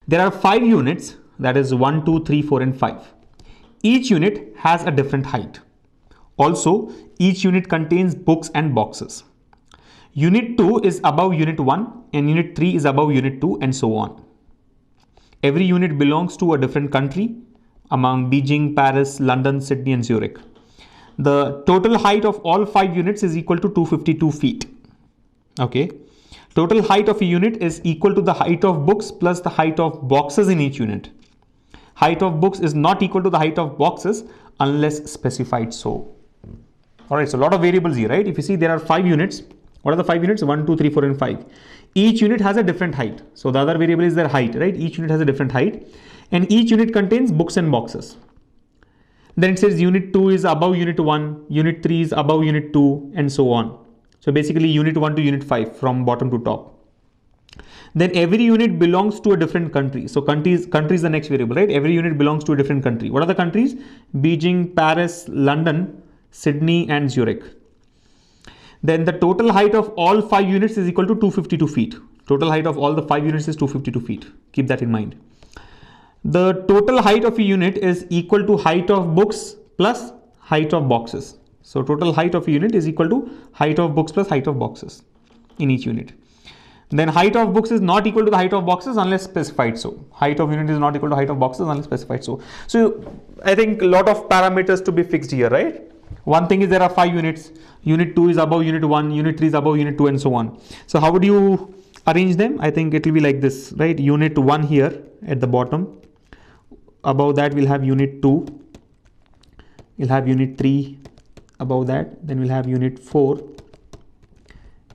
There are 5 units, that is 1, 2, 3, 4 and 5. Each unit has a different height. Also, each unit contains books and boxes. Unit 2 is above Unit 1 and Unit 3 is above Unit 2 and so on. Every unit belongs to a different country among Beijing, Paris, London, Sydney and Zurich. The total height of all 5 units is equal to 252 feet. Okay. Total height of a unit is equal to the height of books plus the height of boxes in each unit. Height of books is not equal to the height of boxes unless specified so. Alright, so a lot of variables here, right? If you see there are 5 units. What are the 5 units? 1, 2, 3, 4 and 5. Each unit has a different height. So the other variable is their height, right? Each unit has a different height and each unit contains books and boxes. Then it says Unit 2 is above Unit 1, Unit 3 is above Unit 2 and so on. So basically Unit 1 to Unit 5 from bottom to top. Then every unit belongs to a different country. So country is the next variable, right? Every unit belongs to a different country. What are the countries? Beijing, Paris, London, Sydney and Zurich. Then the total height of all 5 units is equal to 252 feet. Total height of all the 5 units is 252 feet. Keep that in mind. The total height of a unit is equal to height of books plus height of boxes. So total height of a unit is equal to height of books plus height of boxes in each unit. Then height of books is not equal to the height of boxes unless specified so. Height of unit is not equal to height of boxes unless specified so. So I think a lot of parameters to be fixed here, right? One thing is there are 5 units. Unit 2 is above Unit 1, Unit 3 is above Unit 2 and so on. So how would you arrange them? I think it will be like this, right? Unit 1 here at the bottom. Above that we'll have Unit 2. We'll have Unit 3 above that. Then we'll have Unit 4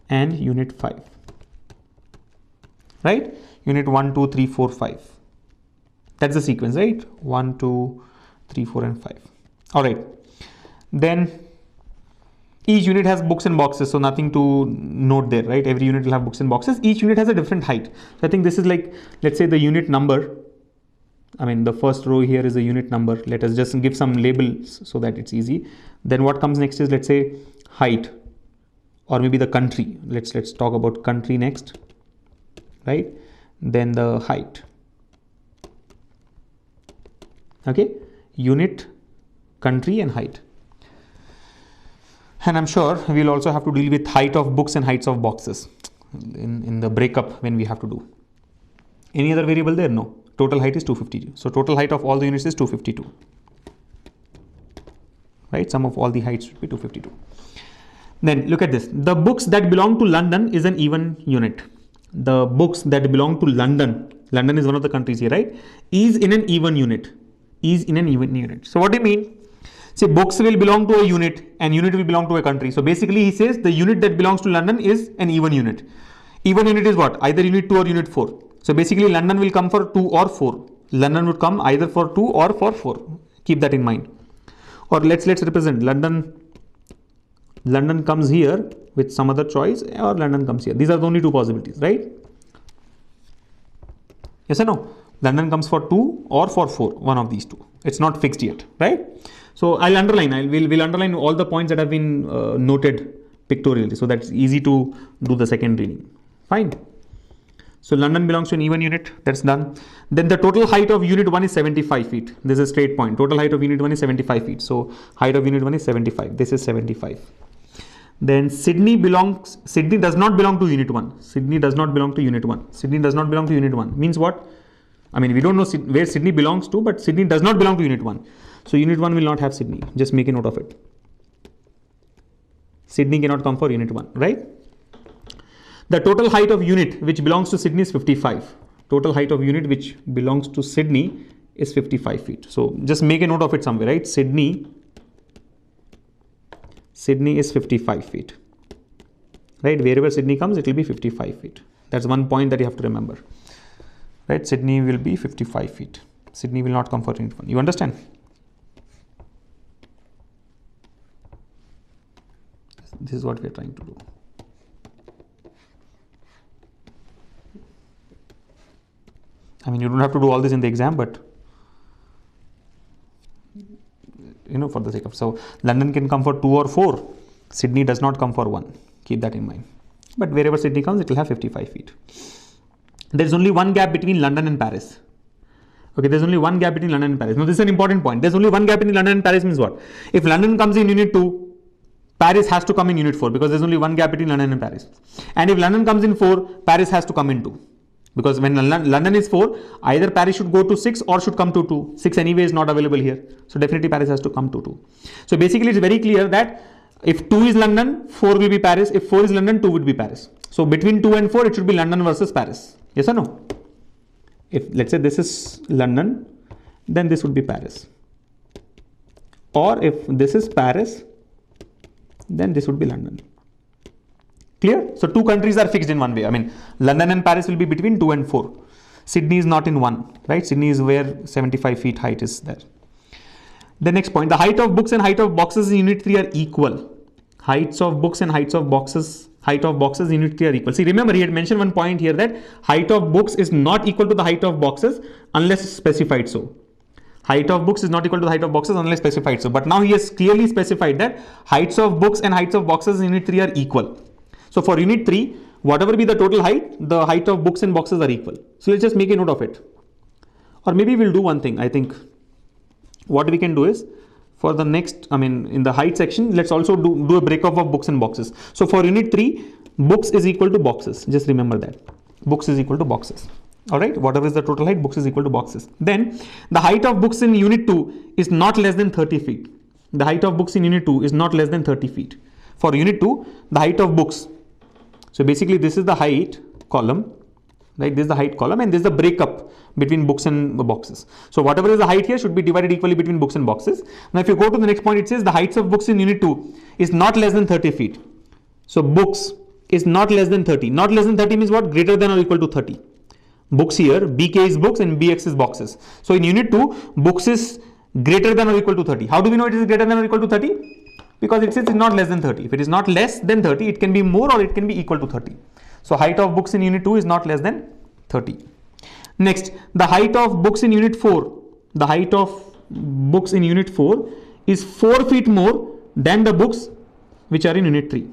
and Unit 5. Right? Unit 1, 2, 3, 4, 5. That's the sequence, right? 1, 2, 3, 4 and 5. Alright. Then each unit has books and boxes, so nothing to note there, right? Every unit will have books and boxes. Each unit has a different height. So I think this is like, let's say the unit number. I mean, the first row here is a unit number. Let us just give some labels so that it's easy. Then what comes next is, let's say, height or maybe the country. Let's talk about country next, right? Then the height. Okay, unit, country and height. And I'm sure we'll also have to deal with height of books and heights of boxes in the breakup when we have to do. Any other variable there? No. Total height is 252. So total height of all the units is 252. Right? Sum of all the heights should be 252. Then look at this. The books that belong to London is an even unit. The books that belong to London, London is one of the countries here, right? Is in an even unit. Is in an even unit. So what do you mean? Say books will belong to a unit and unit will belong to a country. So basically he says the unit that belongs to London is an even unit. Even unit is what? Either unit 2 or unit 4. So basically London will come for 2 or 4. London would come either for 2 or for 4. Keep that in mind. Or let's represent London. London comes here with some other choice or London comes here. These are the only 2 possibilities, right? Yes or no? London comes for 2 or for 4. One of these 2. It's not fixed yet, right? So I'll underline. We'll underline all the points that have been noted pictorially. So that's easy to do the second reading. Fine. So London belongs to an even unit. That's done. Then the total height of unit 1 is 75 feet. This is a straight point. Total height of unit 1 is 75 feet. So height of unit 1 is 75. This is 75. Then Sydney does not belong to unit 1. Sydney does not belong to unit 1. Sydney does not belong to unit 1. Means what? I mean, we don't know where Sydney belongs to, but Sydney does not belong to unit 1. So unit 1 will not have Sydney. Just make a note of it. Sydney cannot come for unit 1, right? The total height of unit which belongs to Sydney is 55. Total height of unit which belongs to Sydney is 55 feet. So just make a note of it somewhere, right? Sydney is 55 feet. Right? Wherever Sydney comes, it will be 55 feet. That's one point that you have to remember. Right? Sydney will be 55 feet. Sydney will not come for unit 1. You understand? This is what we are trying to do. I mean, you don't have to do all this in the exam, but you know, for the sake of, so London can come for 2 or 4. Sydney does not come for 1. Keep that in mind. But wherever Sydney comes, it will have 55 feet. there is only one gap between London and Paris. Okay, there's only one gap between London and Paris. Now, this is an important point. There's only one gap between London and Paris means what? If London comes in unit 2, Paris has to come in unit 4 because there's only one gap between London and Paris. And if London comes in 4, Paris has to come in 2. Because when London is 4, either Paris should go to 6 or should come to 2. 6 anyway is not available here. So definitely Paris has to come to 2. So basically it's very clear that if 2 is London, 4 will be Paris. If 4 is London, 2 would be Paris. So between 2 and 4, it should be London versus Paris. Yes or no? If let's say this is London, then this would be Paris. Or if this is Paris, then this would be London. Clear? So 2 countries are fixed in one way. I mean, London and Paris will be between 2 and 4. Sydney is not in 1, right? Sydney is where 75 feet height is there. The next point, the height of books and height of boxes in unit 3 are equal. Heights of books and heights of boxes in unit 3 are equal. See, remember he had mentioned one point here that height of books is not equal to the height of boxes unless specified so. Height of books is not equal to the height of boxes unless specified so. But now he has clearly specified that heights of books and heights of boxes in unit 3 are equal. So for unit 3, whatever be the total height, the height of books and boxes are equal. So let's just make a note of it. Or maybe we'll do one thing. I think what we can do is for the next, in the height section, let's also do a breakup of books and boxes. So for unit 3, books is equal to boxes. Just remember that. Books is equal to boxes. Alright, whatever is the total height, books is equal to boxes. Then the height of books in unit 2 is not less than 30 feet. The height of books in unit 2 is not less than 30 feet. For unit 2, the height of books. So basically this is the height column, right? This is the height column and this is the breakup between books and boxes. So whatever is the height here should be divided equally between books and boxes. Now if you go to the next point, it says the heights of books in unit 2 is not less than 30 feet. So books is not less than 30. Not less than 30 means what? Greater than or equal to 30. Books here, BK is books and BX is boxes. So in unit 2, books is greater than or equal to 30. How do we know it is greater than or equal to 30? Because it says it's not less than 30. If it is not less than 30, it can be more or it can be equal to 30. So height of books in unit 2 is not less than 30. Next, the height of books in unit 4. The height of books in unit 4 is 4 feet more than the books which are in unit 3.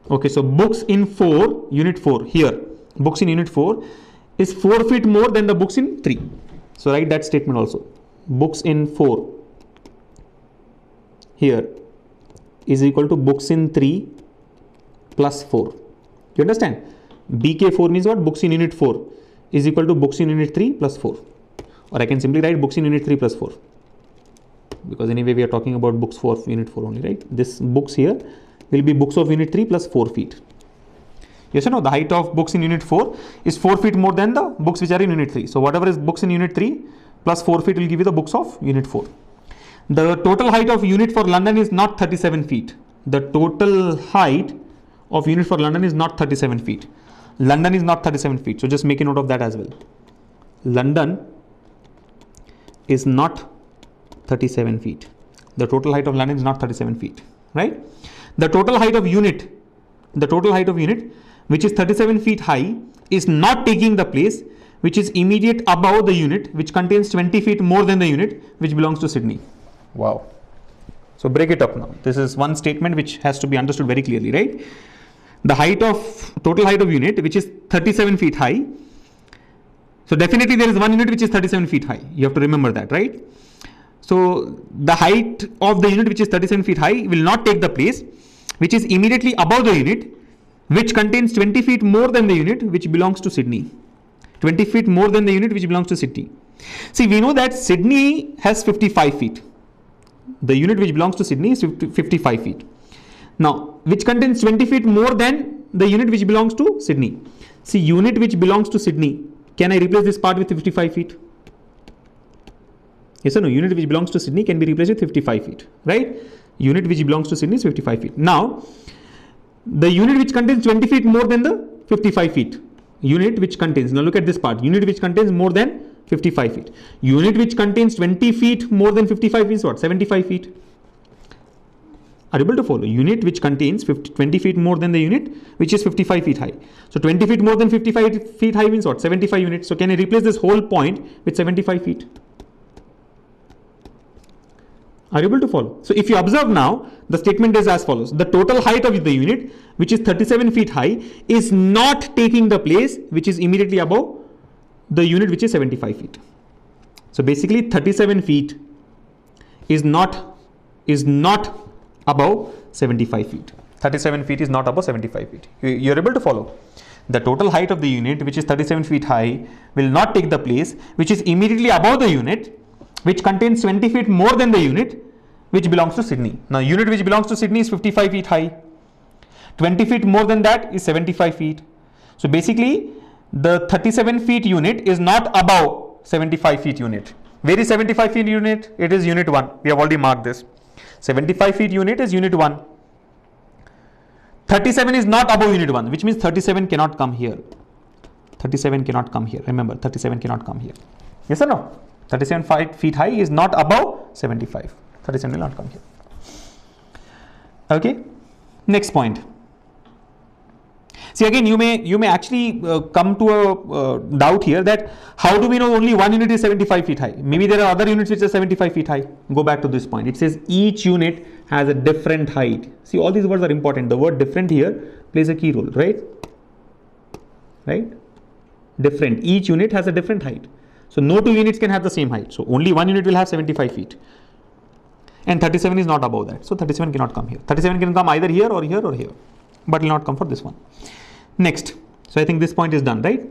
Okay, so books in unit 4 here, books in unit 4 is 4 feet more than the books in 3. So write that statement also. Books in 4 here is equal to books in 3 plus 4. You understand? BK4 means what? Books in unit 4 is equal to books in unit 3 plus 4. Or I can simply write books in unit 3 plus 4. Because anyway we are talking about books for unit 4 only, right? This books here will be books of unit 3 plus 4 feet. Yes or no? The height of books in unit 4 is 4 feet more than the books which are in unit 3. So whatever is books in unit 3 plus 4 feet will give you the books of unit 4. The total height of unit for London is not 37 feet. The total height of unit for London is not 37 feet. London is not 37 feet. So just make a note of that as well. London is not 37 feet. The total height of London is not 37 feet, right? The total height of unit, which is 37 feet high, is not taking the place which is immediate above the unit, which contains 20 feet more than the unit which belongs to Sydney. Wow. So break it up now. This is one statement which has to be understood very clearly, right? The total height of unit, which is 37 feet high. So definitely there is one unit which is 37 feet high. You have to remember that, right? So the height of the unit which is 37 feet high will not take the place which is immediately above the unit, which contains 20 feet more than the unit which belongs to Sydney. 20 feet more than the unit which belongs to Sydney. See, we know that Sydney has 55 feet. The unit which belongs to Sydney is 55 feet. Now, which contains 20 feet more than the unit which belongs to Sydney. See, unit which belongs to Sydney. Can I replace this part with 55 feet? Yes or no? Unit which belongs to Sydney can be replaced with 55 feet, right? Unit which belongs to Sydney is 55 feet. Now, the unit which contains 20 feet more than the 55 feet. Unit which contains, now look at this part, unit which contains more than 55 feet. Unit which contains 20 feet more than 55 is what? 75 feet. Are you able to follow? Unit which contains 20 feet more than the unit which is 55 feet high. So 20 feet more than 55 feet high means what? 75 units. So can I replace this whole point with 75 feet? Are you able to follow? So if you observe now, the statement is as follows. The total height of the unit, which is 37 feet high, is not taking the place which is immediately above the unit which is 75 feet. So basically 37 feet is not above 75 feet. 37 feet is not above 75 feet. You're able to follow. The total height of the unit, which is 37 feet high, will not take the place which is immediately above the unit, which contains 20 feet more than the unit which belongs to Sydney. Now, unit which belongs to Sydney is 55 feet high. 20 feet more than that is 75 feet. So basically, the 37 feet unit is not above 75 feet unit. Where is 75 feet unit? It is unit 1. We have already marked this. 75 feet unit is unit 1. 37 is not above unit 1, which means 37 cannot come here. 37 cannot come here. Remember, 37 cannot come here. Yes or no? 37 feet high is not above 75. 37 will not come here. Okay. Next point. See, again, you may actually come to a doubt here that how do we know only one unit is 75 feet high? Maybe there are other units which are 75 feet high. Go back to this point. It says each unit has a different height. See, all these words are important. The word different here plays a key role, right? Right? Different. Each unit has a different height. So no two units can have the same height. So only one unit will have 75 feet. And 37 is not above that. So 37 cannot come here. 37 can come either here or here or here, but will not come for this one. Next. So I think this point is done, right?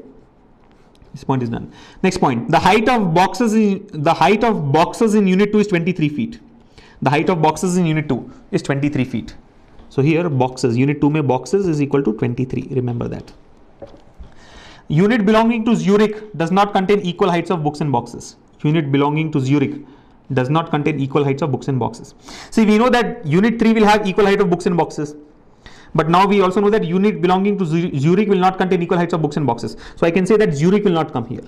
This point is done. Next point. The height of boxes in unit 2 is 23 feet. The height of boxes in unit 2 is 23 feet. So here boxes, unit 2 mein boxes is equal to 23. Remember that. Unit belonging to Zurich does not contain equal heights of books and boxes. Unit belonging to Zurich does not contain equal heights of books and boxes. See, we know that unit 3 will have equal height of books and boxes. But now we also know that unit belonging to Zurich will not contain equal heights of books and boxes. So I can say that Zurich will not come here.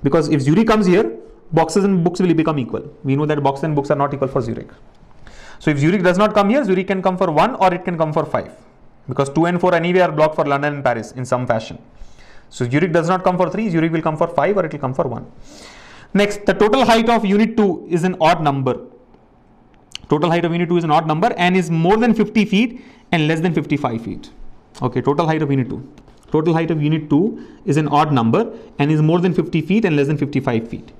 Because if Zurich comes here, boxes and books will become equal. We know that boxes and books are not equal for Zurich. So if Zurich does not come here, Zurich can come for 1 or it can come for 5. Because 2 and 4 anyway are blocked for London and Paris in some fashion. So Zurich does not come for 3, Zurich will come for 5 or it will come for 1. Next, the total height of unit 2 is an odd number. Total height of unit 2 is an odd number and is more than 50 feet and less than 55 feet. Okay, total height of unit 2. Total height of unit 2 is an odd number and is more than 50 feet and less than 55 feet.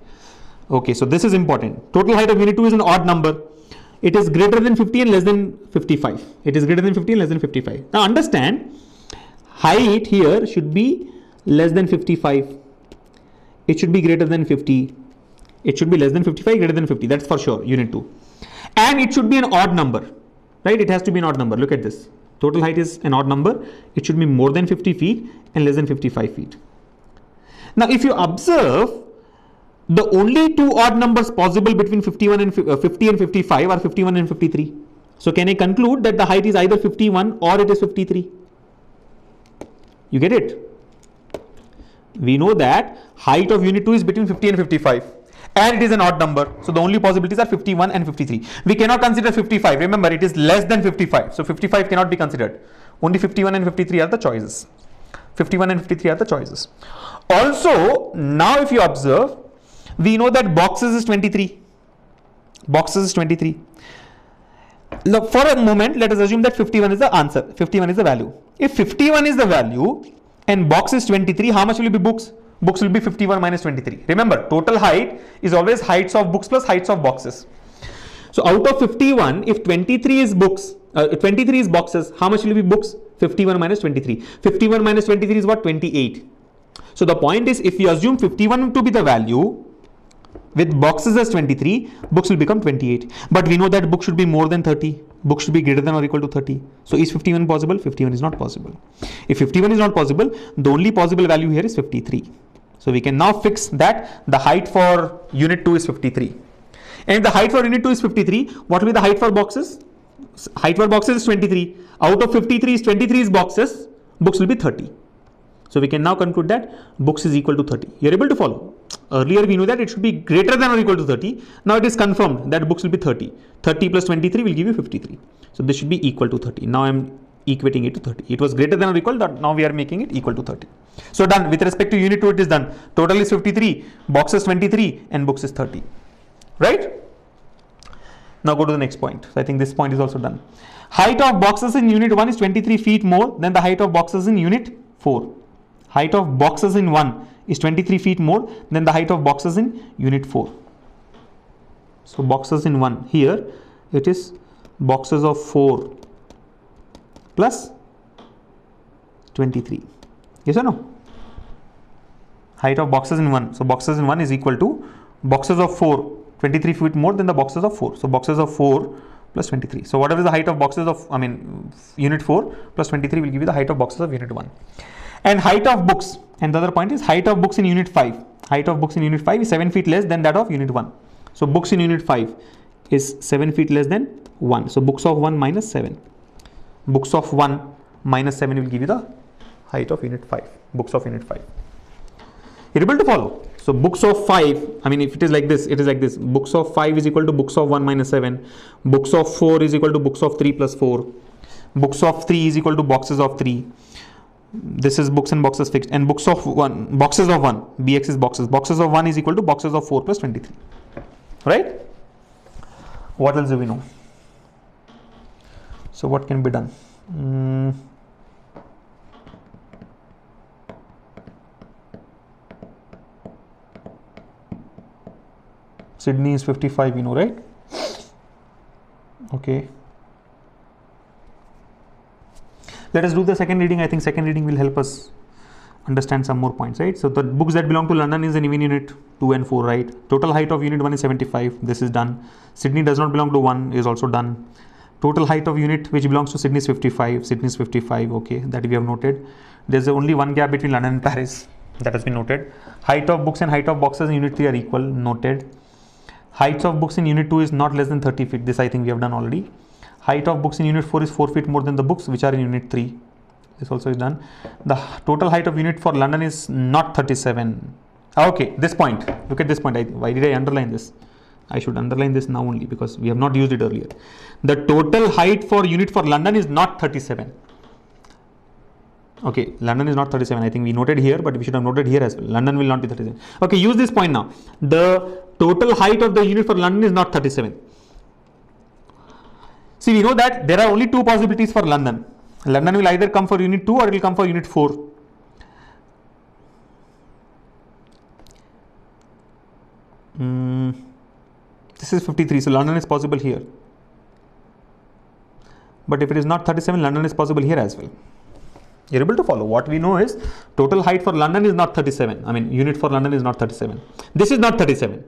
Okay, so this is important. Total height of unit 2 is an odd number. It is greater than 50 and less than 55. It is greater than 50 and less than 55. Now understand, height here should be less than 55. It should be greater than 50. It should be less than 55, greater than 50. That's for sure, unit 2. And it should be an odd number, right? It has to be an odd number. Look at this. Total height is an odd number. It should be more than 50 feet and less than 55 feet. Now, if you observe, the only two odd numbers possible between 50 and 55 are 51 and 53. So can I conclude that the height is either 51 or it is 53? You get it? We know that height of unit 2 is between 50 and 55. And it is an odd number. So the only possibilities are 51 and 53. We cannot consider 55. Remember, it is less than 55. So 55 cannot be considered. Only 51 and 53 are the choices. 51 and 53 are the choices. Also, now if you observe, we know that boxes is 23. Boxes is 23. Look, for a moment, let us assume that 51 is the answer. 51 is the value. If 51 is the value and box is 23, how much will be books? Books will be 51 minus 23. Remember, total height is always heights of books plus heights of boxes. So out of 51, if 23 is books, 23 is boxes, how much will be books? 51 minus 23. 51 minus 23 is what? 28. So the point is, if you assume 51 to be the value, with boxes as 23, books will become 28. But we know that books should be more than 30. Books should be greater than or equal to 30. So is 51 possible? 51 is not possible. If 51 is not possible, the only possible value here is 53. So we can now fix that the height for unit 2 is 53. And if the height for unit 2 is 53, what will be the height for boxes? Height for boxes is 23. Out of 53 is 23 is boxes, books will be 30. So we can now conclude that books is equal to 30. You are able to follow. Earlier we knew that it should be greater than or equal to 30. Now it is confirmed that books will be 30. 30 plus 23 will give you 53. So this should be equal to 30. Now I am equating it to 30. It was greater than or equal, now we are making it equal to 30. So done. With respect to unit 2, it is done. Total is 53, boxes 23 and books is 30. Right? Now go to the next point. So I think this point is also done. Height of boxes in unit 1 is 23 feet more than the height of boxes in unit 4. Height of boxes in 1 is 23 feet more than the height of boxes in unit 4. So boxes in 1, here it is boxes of 4 plus 23. Yes or no? Height of boxes in 1. So boxes in 1 is equal to boxes of 4, 23 feet more than the boxes of 4. So boxes of 4 plus 23. So whatever is the height of boxes of, unit 4 plus 23 will give you the height of boxes of unit 1. And height of books, and the other point is height of books in unit 5. Height of books in unit 5 is 7 feet less than that of unit 1. So books in unit 5 is 7 feet less than 1. So books of 1 minus 7. Books of 1 minus 7 will give you the height of unit 5. Books of unit 5. You're able to follow? So books of 5, if it is like this, it is like this. Books of 5 is equal to books of 1 minus 7. Books of 4 is equal to books of 3 plus 4. Books of 3 is equal to boxes of 3. This is books and boxes fixed. And books of 1, boxes of 1, bx is boxes. Boxes of 1 is equal to boxes of 4 plus 23. Right? What else do we know? So what can be done? Sydney is 55, right? Okay. Let us do the second reading. I think second reading will help us understand some more points, right? So the books that belong to London is in even unit 2 and 4, right? Total height of unit 1 is 75. This is done. Sydney does not belong to 1 is also done. Total height of unit which belongs to Sydney is 55. Sydney is 55. Okay, that we have noted. There's only one gap between London and Paris. That has been noted. Height of books and height of boxes in unit 3 are equal. Noted. Heights of books in unit 2 is not less than 30 feet. This I think we have done already. Height of books in unit 4 is 4 feet more than the books which are in unit 3. This also is done. The total height of unit for London is not 37. Okay, this point. Look at this point. Why did I underline this? I should underline this now only because we have not used it earlier. The total height for unit for London is not 37. Okay, London is not 37. I think we noted here, but we should have noted here as well. London will not be 37. Okay, use this point now. The total height of the unit for London is not 37. See, we know that there are only two possibilities for London. London will either come for unit 2 or it will come for unit 4. This is 53, so London is possible here. But if it is not 37, London is possible here as well. You're able to follow. What we know is total height for London is not 37. Unit for London is not 37. This is not 37.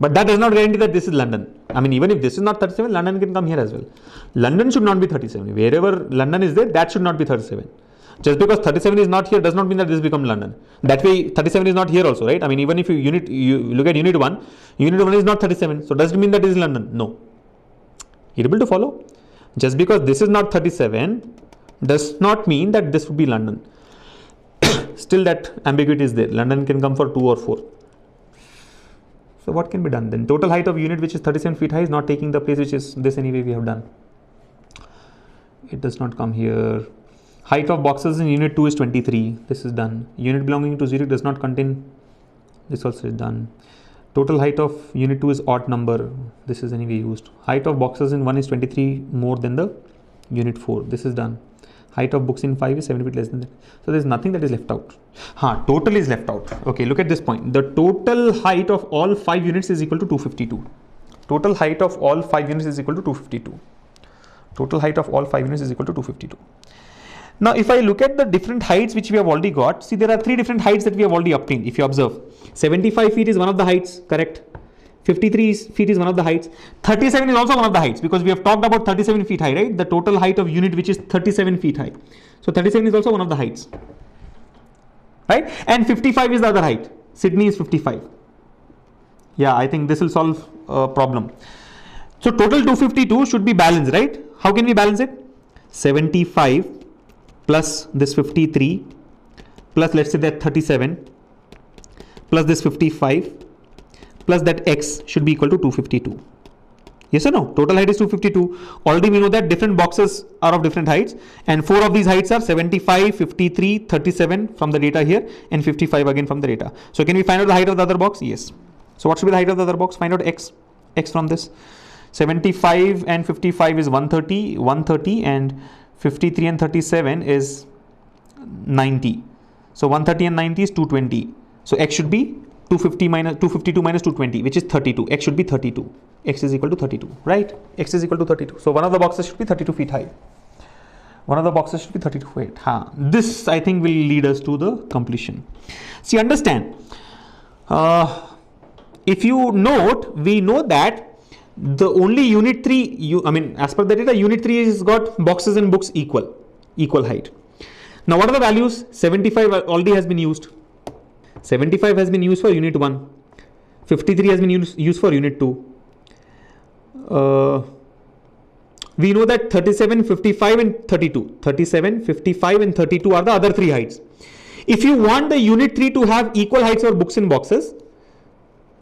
But that does not guarantee that this is London. Even if this is not 37, London can come here as well. London should not be 37. Wherever London is there, that should not be 37. Just because 37 is not here does not mean that this becomes London. That way, 37 is not here also, right? Even if you look at unit 1, unit 1 is not 37. So does it mean that this is London? No. You're able to follow? Just because this is not 37 does not mean that this would be London. Still that ambiguity is there. London can come for 2 or 4. So what can be done then? Total height of unit which is 37 feet high is not taking the place which is this anyway we have done. It does not come here. Height of boxes in unit 2 is 23. This is done. Unit belonging to Zurich does not contain. This also is done. Total height of unit 2 is odd number. This is anyway used. Height of boxes in 1 is 23 more than the unit 4. This is done. Height of books in 5 is 7 feet less than that. So there is nothing that is left out. Total is left out. Okay, look at this point. The total height of all 5 units is equal to 252. Total height of all 5 units is equal to 252. Total height of all 5 units is equal to 252. Now, if I look at the different heights which we have already got, see there are 3 different heights that we have already obtained. If you observe, 75 feet is one of the heights, correct? 53 feet is one of the heights. 37 is also one of the heights because we have talked about 37 feet high, right? The total height of unit which is 37 feet high. So 37 is also one of the heights, right? And 55 is the other height. Sydney is 55. Yeah, I think this will solve a problem. So total 252 should be balanced, right? How can we balance it? 75 plus this 53 plus let's say that 37 plus this 55 plus that x should be equal to 252. Yes or no? Total height is 252. Already we know that different boxes are of different heights and 4 of these heights are 75, 53, 37 from the data here and 55 again from the data. So can we find out the height of the other box? Yes. So what should be the height of the other box? Find out x from this. 75 and 55 is 130 and 53 and 37 is 90. So 130 and 90 is 220. So x should be 252 minus 220, which is 32. X should be 32. X is equal to 32, right? X is equal to 32. So one of the boxes should be 32 feet high. One of the boxes should be 32 feet. This I think will lead us to the completion. See, understand. If you note, we know that the only unit 3, as per the data, unit 3 has got boxes and books equal height. Now what are the values? 75 already has been used. 75 has been used for unit 1. 53 has been used for unit 2. We know that 37, 55 and 32. 37, 55 and 32 are the other 3 heights. If you want the unit 3 to have equal heights for books and boxes,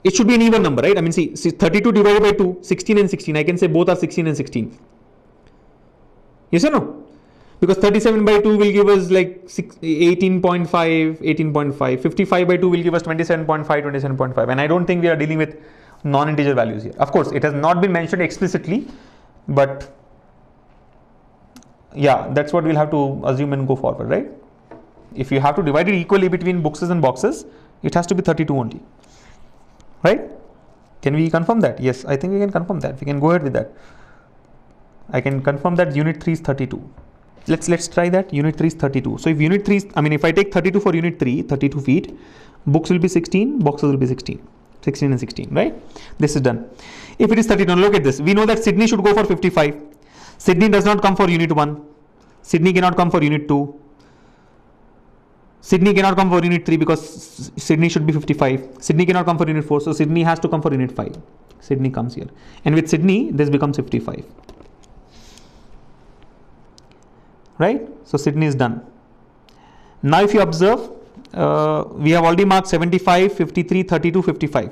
it should be an even number, right? See 32 divided by 2, 16 and 16. I can say both are 16 and 16. Yes or no? Because 37 by 2 will give us like 18.5, 18.5. 55 by 2 will give us 27.5, 27.5. And I don't think we are dealing with non-integer values here. Of course, it has not been mentioned explicitly, but yeah, that's what we'll have to assume and go forward, right? If you have to divide it equally between boxes and boxes, it has to be 32 only, right? Can we confirm that? Yes, I think we can confirm that. We can go ahead with that. I can confirm that unit 3 is 32. Let's try that. Unit 3 is 32. So if unit 3 is, if I take 32 for unit 3, 32 feet, books will be 16, boxes will be 16. 16 and 16, right? This is done. If it is 32, look at this. We know that Sydney should go for 55. Sydney does not come for unit 1. Sydney cannot come for unit 2. Sydney cannot come for unit 3 because Sydney should be 55. Sydney cannot come for unit 4. So Sydney has to come for unit 5. Sydney comes here. And with Sydney, this becomes 55. Right? So Sydney is done. Now if you observe, we have already marked 75, 53, 32, 55.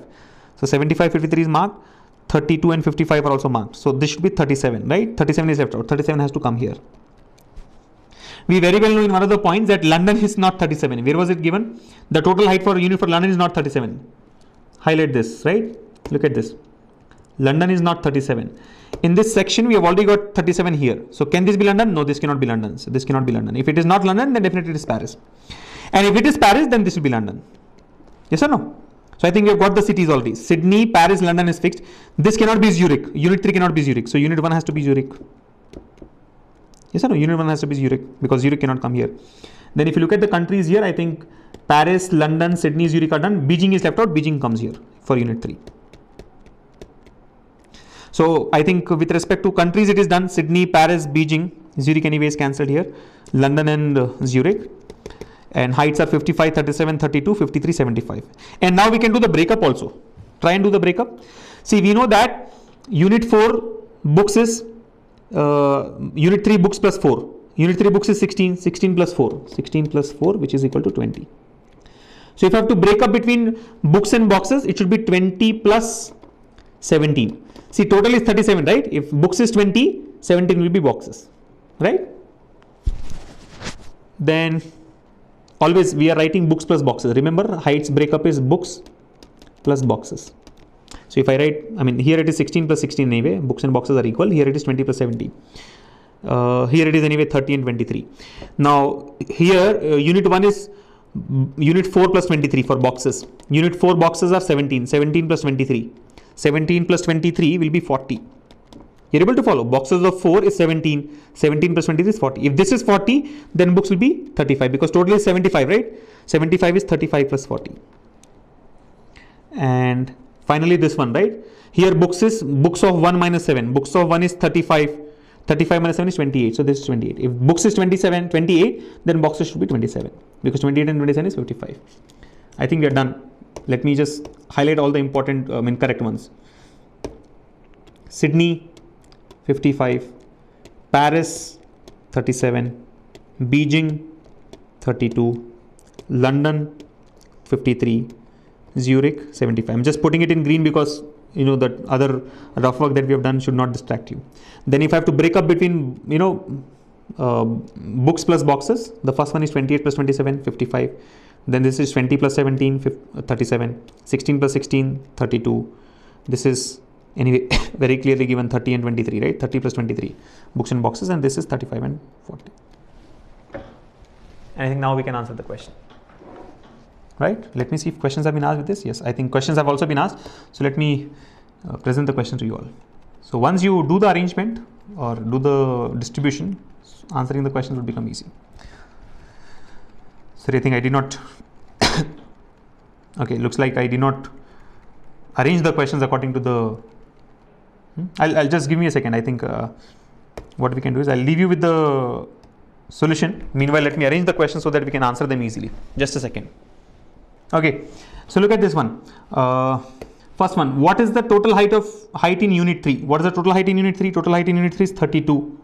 So 75, 53 is marked. 32 and 55 are also marked. So this should be 37, right? 37 is left out. 37 has to come here. We very well know in one of the points that London is not 37. Where was it given? The total height for a unit for London is not 37. Highlight this, right? Look at this. London is not 37. In this section, we have already got 37 here. So can this be London? No, this cannot be London. So this cannot be London. If it is not London, then definitely it is Paris. And if it is Paris, then this will be London. Yes or no? So I think we have got the cities already. Sydney, Paris, London is fixed. This cannot be Zurich. Unit 3 cannot be Zurich. So unit 1 has to be Zurich. Yes or no? Unit 1 has to be Zurich because Zurich cannot come here. Then if you look at the countries here, I think Paris, London, Sydney, Zurich are done. Beijing is left out. Beijing comes here for unit 3. So I think with respect to countries, it is done. Sydney, Paris, Beijing, Zurich anyway is cancelled here. London and Zurich. And heights are 55, 37, 32, 53, 75. And now we can do the breakup also. Try and do the breakup. See, we know that unit 4 books is unit 3 books plus 4. Unit 3 books is 16, 16 plus 4. 16 plus 4, which is equal to 20. So if I have to break up between books and boxes, it should be 20 plus 17. See, total is 37, right? If books is 20, 17 will be boxes, right? Then always we are writing books plus boxes. Remember, heights breakup is books plus boxes. So if I write, here it is 16 plus 16 anyway. Books and boxes are equal. Here it is 20 plus 17. Here it is anyway 30 and 23. Now here unit 1 is unit 4 plus 23 for boxes. Unit 4 boxes are 17. 17 plus 23. 17 plus 23 will be 40. You're able to follow. Boxes of 4 is 17. 17 plus 23 is 40. If this is 40, then books will be 35 because total is 75, right? 75 is 35 plus 40. And finally this one, right? Here books is books of 1 minus 7. Books of 1 is 35. 35 minus 7 is 28. So this is 28. If books is 28, then boxes should be 27 because 28 and 27 is 55. I think we are done. Let me just highlight all the important, correct ones. Sydney, 55. Paris, 37. Beijing, 32. London, 53. Zurich, 75. I'm just putting it in green because that other rough work that we have done should not distract you. Then if I have to break up between, books plus boxes, the first one is 28 plus 27, 55. Then this is 20 plus 17, 37. 16 plus 16, 32. This is anyway very clearly given 30 and 23, right? 30 plus 23 books and boxes, and this is 35 and 40. And I think now we can answer the question. right? Let me see if questions have been asked with this. Yes, I think questions have also been asked. So let me present the question to you all. So once you do the arrangement or do the distribution, answering the questions will become easy. So I think I did not okay, looks like I did not arrange the questions according to the I'll just give me a second. I think what we can do is I'll leave you with the solution. Meanwhile, let me arrange the questions so that we can answer them easily. Just a second. Okay, so look at this one. First one, what is the total height in unit 3? What is the total height in unit 3? Total height in unit 3 is 32.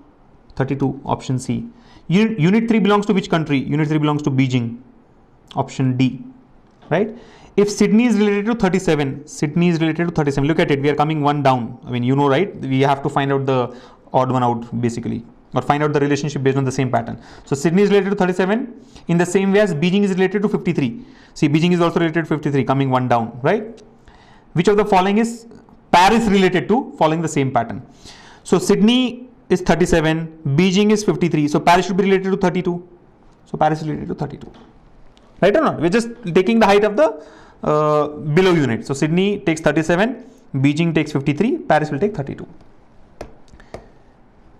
32, option C. Unit 3 belongs to which country? Unit 3 belongs to Beijing. Option D, right? If Sydney is related to 37, Sydney is related to 37. Look at it, we are coming one down. I mean, you know, right? We have to find out the odd one out basically, or find out the relationship based on the same pattern. So Sydney is related to 37 in the same way as Beijing is related to 53. See, Beijing is also related to 53, coming one down, right? Which of the following is Paris related to, following the same pattern? So Sydney is 37, Beijing is 53. So Paris should be related to 32. So Paris is related to 32. Right or not? We're just taking the height of the below unit. So Sydney takes 37, Beijing takes 53, Paris will take 32.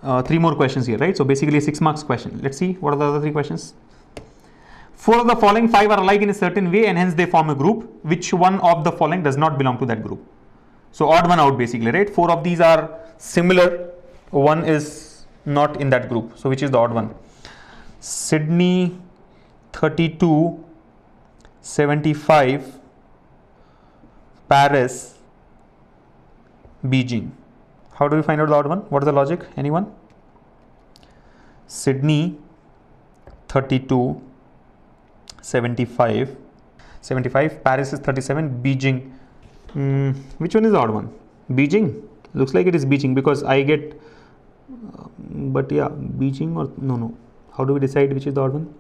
3 more questions here, right? So basically a 6 marks question. Let's see what are the other 3 questions. 4 of the following 5 are alike in a certain way and hence they form a group. Which one of the following does not belong to that group? So odd one out basically, right? 4 of these are similar, 1 is not in that group. So which is the odd one? Sydney 32, 75, Paris, Beijing. How do we find out the odd one? What is the logic? Anyone? Sydney 32, 75, Paris is 37, Beijing. Which one is the odd one? Beijing. Looks like it is Beijing because I get, but yeah, Beijing or no. How do we decide which is the odd one?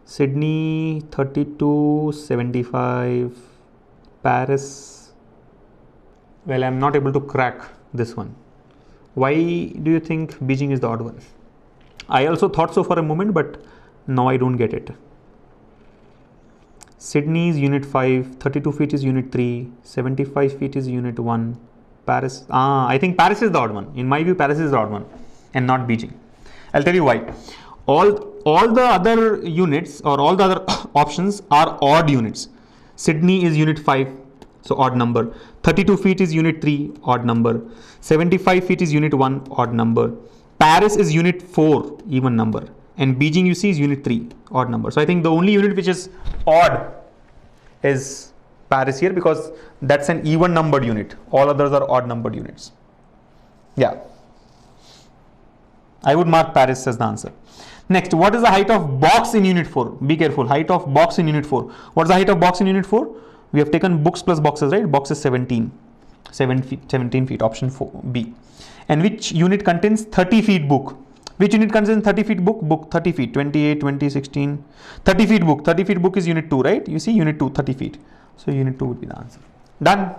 Sydney 32, 75, Paris. Well, I'm not able to crack this one. Why do you think Beijing is the odd one? I also thought so for a moment, but now I don't get it. Sydney is unit 5, 32 feet is unit 3, 75 feet is unit 1. Paris, I think Paris is the odd one. In my view, Paris is the odd one and not Beijing. I'll tell you why. All the other units or all the other options are odd units. Sydney is unit 5, so odd number. 32 feet is unit 3, odd number. 75 feet is unit 1, odd number. Paris is unit 4, even number. And Beijing, you see, is unit 3, odd number. So I think the only unit which is odd is Paris here because that's an even numbered unit. All others are odd numbered units. Yeah. I would mark Paris as the answer. Next, what is the height of box in unit 4? Be careful, height of box in unit 4. What is the height of box in unit 4? We have taken books plus boxes, right? Box is 17 feet, option 4B. And which unit contains 30 feet book? Which unit contains 30 feet book? Book 30 feet, 28, 20, 16. 30 feet book. 30 feet book is unit 2, right? You see unit 2, 30 feet. So unit 2 would be the answer. Done.